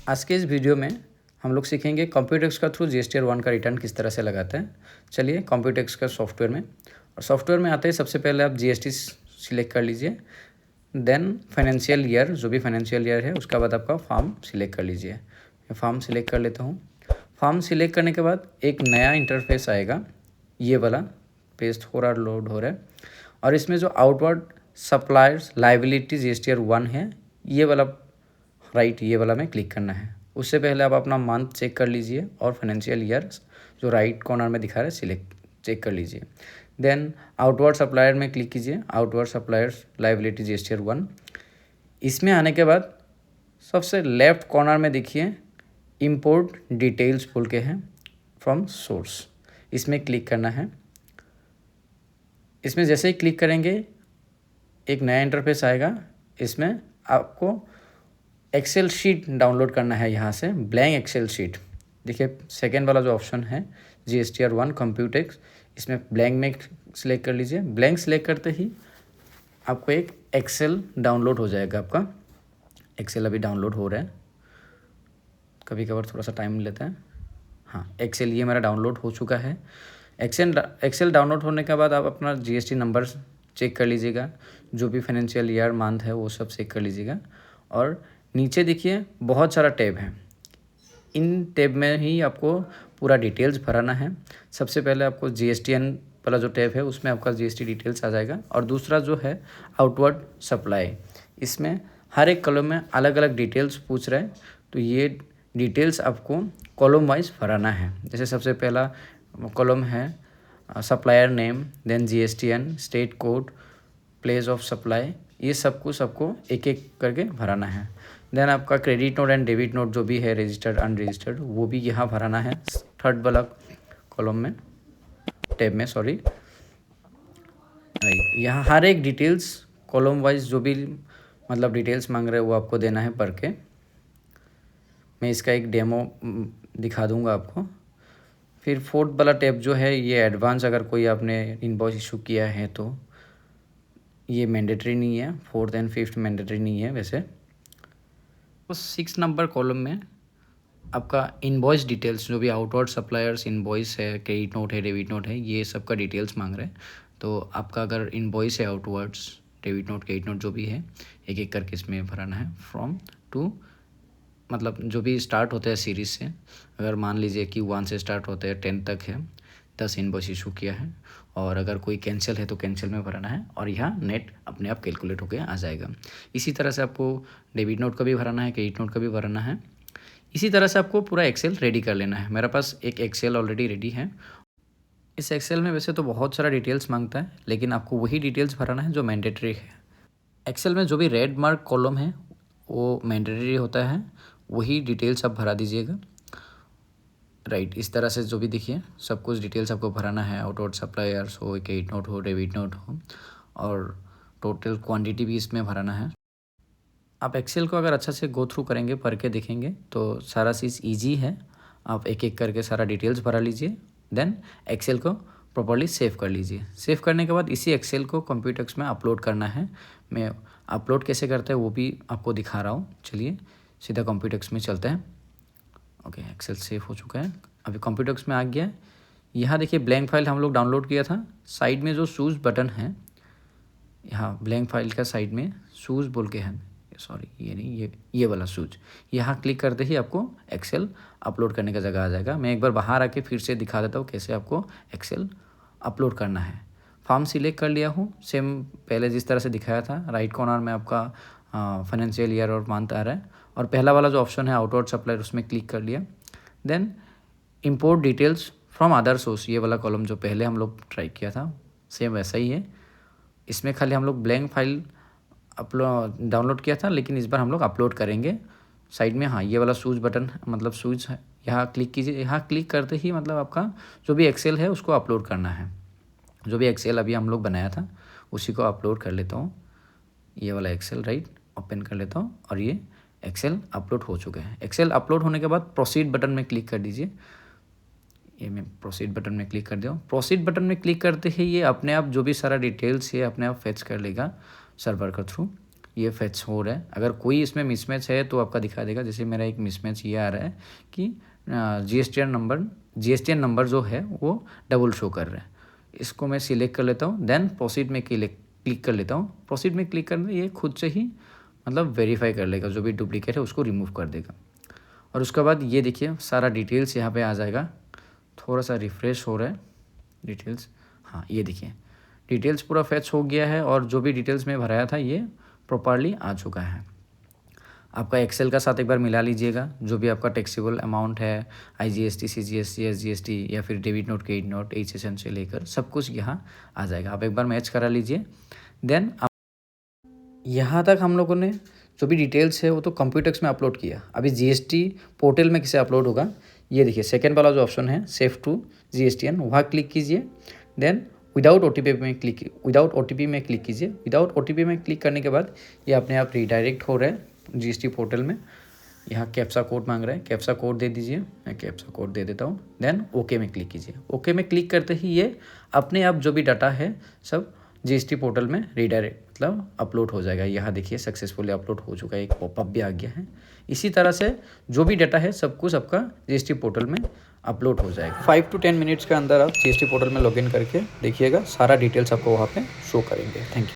आज के इस वीडियो में हम लोग सीखेंगे कॉम्प्यूटेक्स का थ्रू जीएसटीआर 1 का रिटर्न किस तरह से लगाते हैं। चलिए कॉम्प्यूटेक्स का सॉफ्टवेयर में, और सॉफ्टवेयर में आते ही सबसे पहले आप जीएसटी सिलेक्ट कर लीजिए, देन फाइनेंशियल ईयर, जो भी फाइनेंशियल ईयर है उसके बाद आपका फॉर्म सिलेक्ट कर लीजिए। मैं फॉर्म सिलेक्ट कर लेता हूँ। फॉर्म सिलेक्ट करने के बाद एक नया इंटरफेस आएगा, ये वाला पेज थोड़ा लोड हो रहा है, और इसमें जो आउटवर्ड सप्लायर्स लाइबिलिटी जीएसटीआर 1 है, ये वाला राइट, ये वाला में क्लिक करना है। उससे पहले आप अपना मंथ चेक कर लीजिए और फाइनेंशियल ईयर जो राइट कॉर्नर में दिखा रहा है सिलेक्ट चेक कर लीजिए। देन आउटवर्ड सप्लायर में क्लिक कीजिए, आउटवर्ड सप्लायर्स लाइबिलिटी जीएसटीआर 1। इसमें आने के बाद सबसे लेफ्ट कॉर्नर में देखिए इंपोर्ट डिटेल्स बोल के हैं फ्रॉम सोर्स, इसमें क्लिक करना है। इसमें जैसे ही क्लिक करेंगे एक नया इंटरफेस आएगा। इसमें आपको एक्सेल शीट डाउनलोड करना है, यहाँ से ब्लैंक एक्सेल शीट। देखिए सेकेंड वाला जो ऑप्शन है जीएसटीआर 1 कॉम्प्यूटेक्स, इसमें ब्लैंक में सिलेक्ट कर लीजिए। ब्लैंक सिलेक्ट करते ही आपको एक एक्सेल डाउनलोड हो जाएगा। आपका एक्सेल अभी डाउनलोड हो रहा है, कभी कभार थोड़ा सा टाइम लेता है। हाँ, एक्सेल ये मेरा डाउनलोड हो चुका है। एक्सेल डाउनलोड होने के बाद आप अपना जीएसटी नंबर चेक कर लीजिएगा, जो भी फाइनेंशियल ईयर मंथ है वो सब चेक कर लीजिएगा। और नीचे देखिए बहुत सारा टैब है, इन टैब में ही आपको पूरा डिटेल्स भराना है। सबसे पहले आपको जीएसटीएन वाला जो टैब है उसमें आपका जीएसटी डिटेल्स आ जाएगा, और दूसरा जो है आउटवर्ड सप्लाई, इसमें हर एक कॉलम में अलग अलग डिटेल्स पूछ रहे हैं, तो ये डिटेल्स आपको कॉलम वाइज भराना है। जैसे सबसे पहला कॉलम है supplier name, then GSTN, state code, place of supply, ये सब कुछ आपको एक एक करके भराना है। देन आपका credit note and debit note जो भी है रजिस्टर्ड अनरजिस्टर्ड, वो भी यहाँ भराना है थर्ड वाला कॉलम में, टैब में, सॉरी। यहाँ हर एक डिटेल्स कॉलम वाइज जो भी मतलब डिटेल्स मांग रहे हैं वो आपको देना है पढ़ के। मैं इसका एक डेमो दिखा दूंगा आपको। फिर फोर्थ वाला टैब जो है ये एडवांस, अगर कोई आपने इनवॉइस इशू किया है तो ये मैंडेटरी नहीं है, फोर्थ एंड फिफ्थ मैंडेटरी नहीं है वैसे। तो 6 नंबर कॉलम में आपका इनवॉइस डिटेल्स, जो भी आउटवर्ड सप्लायर्स इनवॉइस है, क्रेडिट नोट है, डेबिट नोट है, ये सब का डिटेल्स मांग रहे हैं। तो आपका अगर इनवॉइस है, outwards debit note, credit note जो भी है, एक एक करके इसमें भराना है। फ्रॉम टू मतलब जो भी स्टार्ट होता है सीरीज से, अगर मान लीजिए कि 1 से स्टार्ट होते हैं 10 तक है, 10 इनवॉइस इशू किया है, और अगर कोई कैंसिल है तो कैंसिल में भराना है, और यहाँ नेट अपने आप कैलकुलेट होकर आ जाएगा। इसी तरह से आपको डेबिट नोट का भी भराना है, क्रेडिट नोट का भी भराना है। इसी तरह से आपको पूरा एक्सेल रेडी कर लेना है। मेरे पास एक एक्सेल ऑलरेडी रेडी है। इस एक्सेल में वैसे तो बहुत सारा डिटेल्स मांगता है, लेकिन आपको वही डिटेल्स भराना है जो मैंडेटरी है। एक्सेल में जो भी रेड मार्क कॉलम है वो मैंडेटरी होता है, वही डिटेल्स आप भरा दीजिएगा। राइट, इस तरह से जो भी देखिए सब कुछ डिटेल्स आपको भराना है। आउटवर्ड सप्लायर्स हो, क्रेडिट नोट हो, डेबिट नोट हो, और टोटल क्वांटिटी भी इसमें भराना है। आप एक्सेल को अगर अच्छा से गो थ्रू करेंगे, पढ़ के देखेंगे, तो सारा चीज़ ईजी है। आप एक एक करके सारा डिटेल्स भरा लीजिए, देन एक्सेल को प्रॉपर्ली सेव कर लीजिए। सेव करने के बाद इसी एक्सेल को कॉम्प्यूटेक्स में अपलोड करना है। मैं अपलोड कैसे करते हैं वो भी आपको दिखा रहा हूँ। चलिए सीधा कॉम्प्यूटेक्स में चलते हैं। ओके, एक्सेल सेव हो चुका है, अभी कॉम्प्यूटेक्स में आ गया है। यहाँ देखिए ब्लैंक फाइल हम लोग डाउनलोड किया था, साइड में जो शूज़ बटन है, यहाँ ब्लैंक फाइल का साइड में शूज़ बोल के है, सॉरी ये नहीं, ये वाला शूज, यहाँ क्लिक करते ही आपको एक्सेल अपलोड करने का जगह आ जाएगा। मैं एक बार बाहर आके फिर से दिखा देता हूँ कैसे आपको एक्सेल अपलोड करना है। फॉर्म सिलेक्ट कर लिया हूँ, सेम पहले जिस तरह से दिखाया था। राइट कॉर्नर में आपका फाइनेंशियल ईयर और मंथ आ रहा है, और पहला वाला जो ऑप्शन है आउटवर्ड सप्लायर, उसमें क्लिक कर लिया। Then import details from other source, ये वाला कॉलम जो पहले हम लोग ट्राई किया था सेम वैसा ही है। इसमें खाली हम लोग ब्लैंक फाइल अपलोड डाउनलोड किया था, लेकिन इस बार हम लोग अपलोड करेंगे। साइड में हाँ ये वाला शूज बटन मतलब शूज है, यहाँ क्लिक कीजिए। यहाँ क्लिक करते ही मतलब आपका जो भी एक्सेल है उसको अपलोड करना है। जो भी एक्सेल अभी हम लोग बनाया था उसी को अपलोड कर लेता हूँ। ये वाला एक्सेल राइट ओपन कर लेता हूँ, और ये एक्सेल अपलोड हो चुका है। एक्सेल अपलोड होने के बाद प्रोसीड बटन में क्लिक कर दीजिए। ये मैं प्रोसीड बटन में क्लिक कर दिया। प्रोसीड बटन में क्लिक करते ही ये अपने आप जो भी सारा डिटेल्स है अपने आप फेच कर लेगा सर्वर के थ्रू। ये फेच हो रहा है। अगर कोई इसमें मिसमैच है तो आपका दिखा देगा। जैसे मेरा एक मिसमैच ये आ रहा है कि जीएसटीएन नंबर जो है वो डबल शो कर रहा है। इसको मैं सिलेक्ट कर लेता हूँ, देन प्रोसीड में क्लिक कर लेता हूँ। प्रोसीड में क्लिक करने ये खुद से ही मतलब वेरीफाई कर लेगा, जो भी डुप्लीकेट है उसको रिमूव कर देगा। और उसके बाद ये देखिए सारा डिटेल्स यहाँ पे आ जाएगा। थोड़ा सा रिफ़्रेश हो रहा है डिटेल्स। हाँ ये देखिए डिटेल्स पूरा फैच हो गया है और जो भी डिटेल्स मैं भराया था ये प्रॉपरली आ चुका है। आपका एक्सेल का साथ एक बार मिला लीजिएगा, जो भी आपका टैक्सेबल अमाउंट है, IGST, CGST, SGST या फिर debit note, credit note, HSN से लेकर सब कुछ यहाँ आ जाएगा। आप एक बार मैच करा लीजिए। देन यहाँ तक हम लोगों ने जो भी डिटेल्स है वो तो कंप्यूटर्स में अपलोड किया। अभी GST पोर्टल में कैसे अपलोड होगा, ये देखिए सेकेंड वाला जो ऑप्शन है सेव टू GSTN, वहाँ क्लिक कीजिए। Then without O T P में क्लिक कीजिए। विदाउट OTP में क्लिक करने के बाद ये अपने आप रिडायरेक्ट हो रहा है GST पोर्टल में। यहाँ कैप्सा कोड मांग रहा है, कैप्सा कोड दे दीजिए। मैं कैप्सा कोड दे देता हूँ। देन ओके में क्लिक कीजिए। ओके में क्लिक करते ही ये अपने आप जो भी डाटा है सब GST पोर्टल में रिडायरेक्ट मतलब अपलोड हो जाएगा। यहाँ देखिए सक्सेसफुली अपलोड हो चुका है, एक पॉपअप भी आ गया है। इसी तरह से जो भी डाटा है सब कुछ आपका GST पोर्टल में अपलोड हो जाएगा। 5 to 10 मिनट्स के अंदर आप GST पोर्टल में लॉगिन करके देखिएगा, सारा डिटेल्स आपको वहाँ पे शो करेंगे। Thank you.